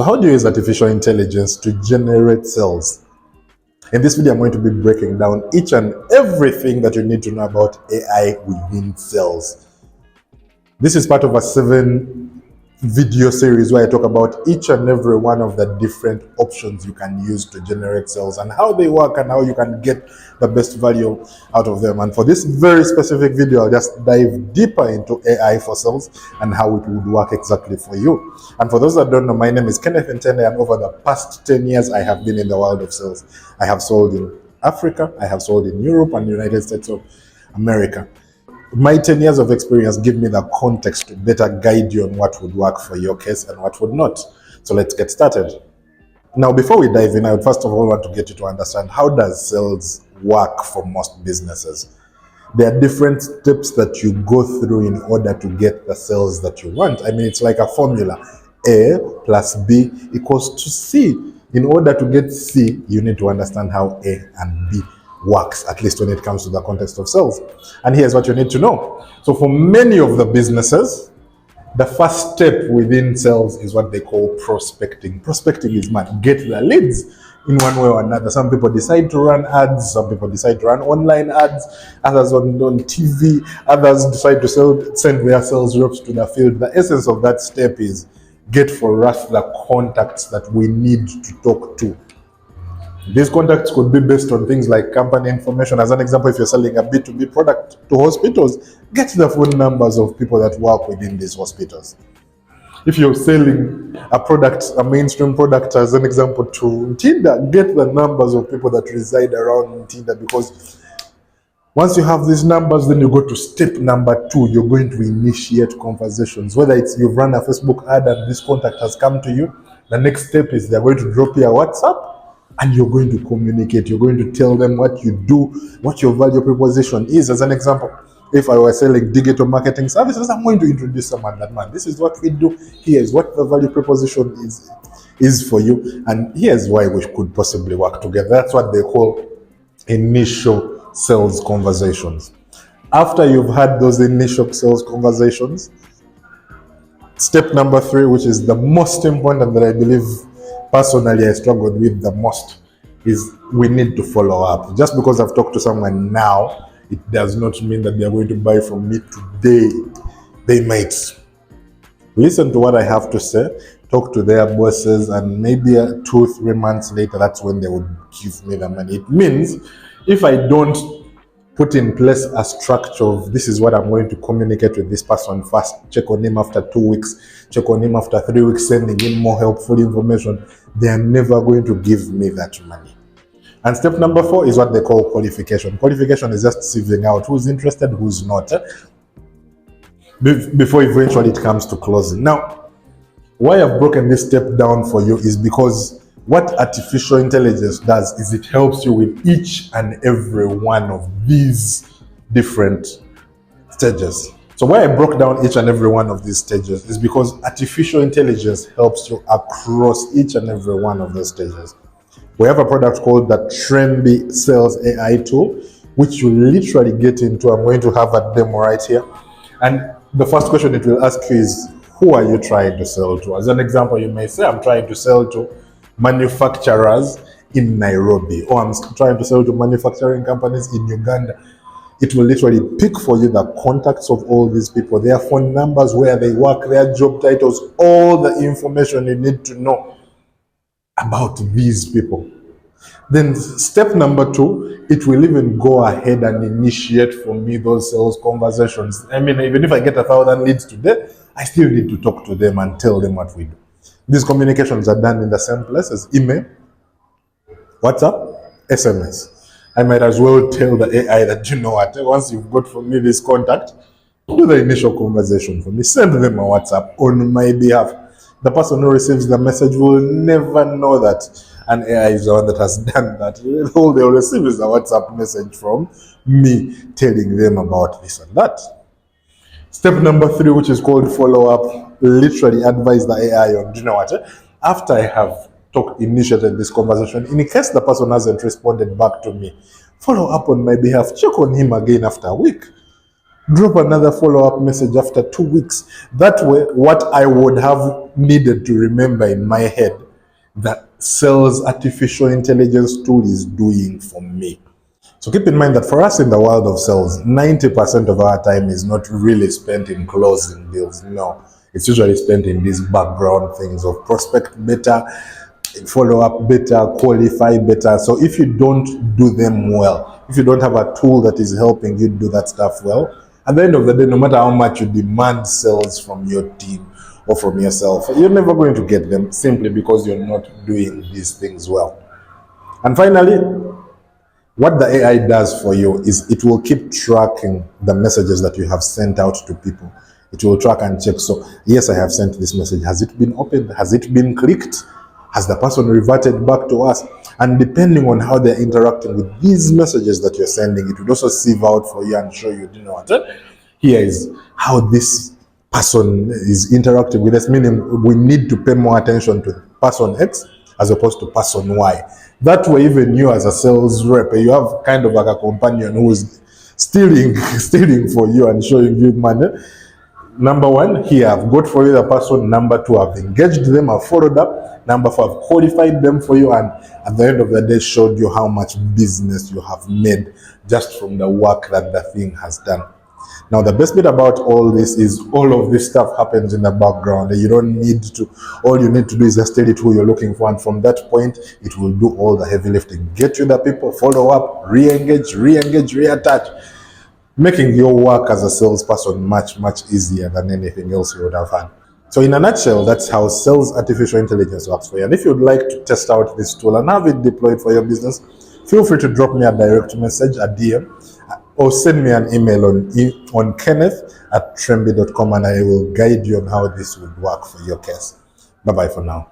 So how do you use artificial intelligence to generate sales? In this video, I'm going to be breaking down each and everything that you need to know about AI within sales. This is part of a 7-video series where I talk about each and every one of the different options you can use to generate sales and how they work and how you can get the best value out of them. And for this very specific video, I'll just dive deeper into AI for sales and how it would work exactly for you. And for those that don't know, my name is Kenneth Ntende, and over the past 10 years, I have been in the world of sales. I have sold in Africa, I have sold in Europe and the United States of America. My 10 years of experience give me the context to better guide you on what would work for your case and what would not. So let's get started. Now, before we dive in, I would first of all want to get you to understand, how does sales work for most businesses? There are different steps that you go through in order to get the sales that you want. I mean, it's like a formula. A plus B equals to C. In order to get C, you need to understand how A and B works, at least when it comes to the context of sales. And here's what you need to know. So for many of the businesses, the first step within sales is what they call prospecting. Prospecting is get the leads in one way or another. Some people decide to run ads, some people decide to run online ads, others on TV, others decide to send their sales reps to the field. The essence of that step is get for us the contacts that we need to talk to. These contacts could be based on things like company information. As an example, if you're selling a B2B product to hospitals, get the phone numbers of people that work within these hospitals. If you're selling a product, a mainstream product, as an example, to Tinder, get the numbers of people that reside around Tinder, because once you have these numbers, then you go to step number 2. You're going to initiate conversations. Whether it's you've run a Facebook ad and this contact has come to you, the next step is they're going to drop you a WhatsApp and you're going to communicate. You're going to tell them what you do, what your value proposition is. As an example, if I were selling digital marketing services, I'm going to introduce someone that, man, this is what we do. Here's what the value proposition is for you. And here's why we could possibly work together. That's what they call initial sales conversations. After you've had those initial sales conversations, step number 3, which is the most important, that I believe personally I struggled with the most, is we need to follow up. Just because I've talked to someone now, it does not mean that they are going to buy from me today. They might listen to what I have to say, talk to their bosses, and maybe 2-3 months later, that's when they would give me the money. It means if I don't put in place a structure of, this is what I'm going to communicate with this person first, check on him after 2 weeks, check on him after 3 weeks, sending him more helpful information, they are never going to give me that money. And step number 4 is what they call qualification. Qualification is just sieving out who's interested, who's not, before eventually it comes to closing. Now, why I've broken this step down for you is because what artificial intelligence does is it helps you with each and every one of these different stages. So why I broke down each and every one of these stages is because artificial intelligence helps you across each and every one of those stages. We have a product called the Trendy Sales AI tool, which you literally get into. I'm going to have a demo right here. And the first question it will ask you is, who are you trying to sell to? As an example, you may say, I'm trying to sell to manufacturers in Nairobi, or I'm trying to sell to manufacturing companies in Uganda. It will literally pick for you the contacts of all these people, their phone numbers, where they work, their job titles, all the information you need to know about these people. Then step number 2, it will even go ahead and initiate for me those sales conversations. I mean, even if I get 1,000 leads today, I still need to talk to them and tell them what we do. These communications are done in the same place as email, WhatsApp, SMS. I might as well tell the AI that, you know what, once you've got for me this contact, do the initial conversation for me, send them a WhatsApp on my behalf. The person who receives the message will never know that an AI is the one that has done that. All they'll receive is a WhatsApp message from me telling them about this and that. Step number 3, which is called follow-up, literally advise the AI on, you know what, after I have initiated this conversation, in case the person hasn't responded back to me, follow up on my behalf, check on him again after a week. drop another follow-up message after 2 weeks. That way, what I would have needed to remember in my head, that sales artificial intelligence tool is doing for me. So keep in mind that for us in the world of sales, 90% of our time is not really spent in closing deals. No, it's usually spent in these background things of prospect better, follow up better, qualify better. So if you don't do them well, if you don't have a tool that is helping you do that stuff well, at the end of the day, no matter how much you demand sales from your team or from yourself, you're never going to get them, simply because you're not doing these things well. And finally, what the AI does for you is it will keep tracking the messages that you have sent out to people. It will track and check. So, yes, I have sent this message. Has it been opened? Has it been clicked? Has the person reverted back to us? And depending on how they're interacting with these messages that you're sending, it will also sieve out for you and show you, you know what? Here is how this person is interacting with us, meaning we need to pay more attention to person X as opposed to person Y. That way, even you as a sales rep, you have kind of like a companion who is stealing for you and showing you money. Number one, here I've got for you the person. Number two, I've engaged them, I've followed up. Number four, I've qualified them for you, and at the end of the day, showed you how much business you have made just from the work that the thing has done. Now, the best bit about all this is all of this stuff happens in the background. You don't need to, all you need to do is just tell it who you're looking for. And from that point, it will do all the heavy lifting. Get you the people, follow up, re-engage, reattach, making your work as a salesperson much, much easier than anything else you would have had. So in a nutshell, that's how sales artificial intelligence works for you. And if you'd like to test out this tool and have it deployed for your business, feel free to drop me a direct message, a DM, or send me an email on kenneth@tremby.com, and I will guide you on how this would work for your case. Bye-bye for now.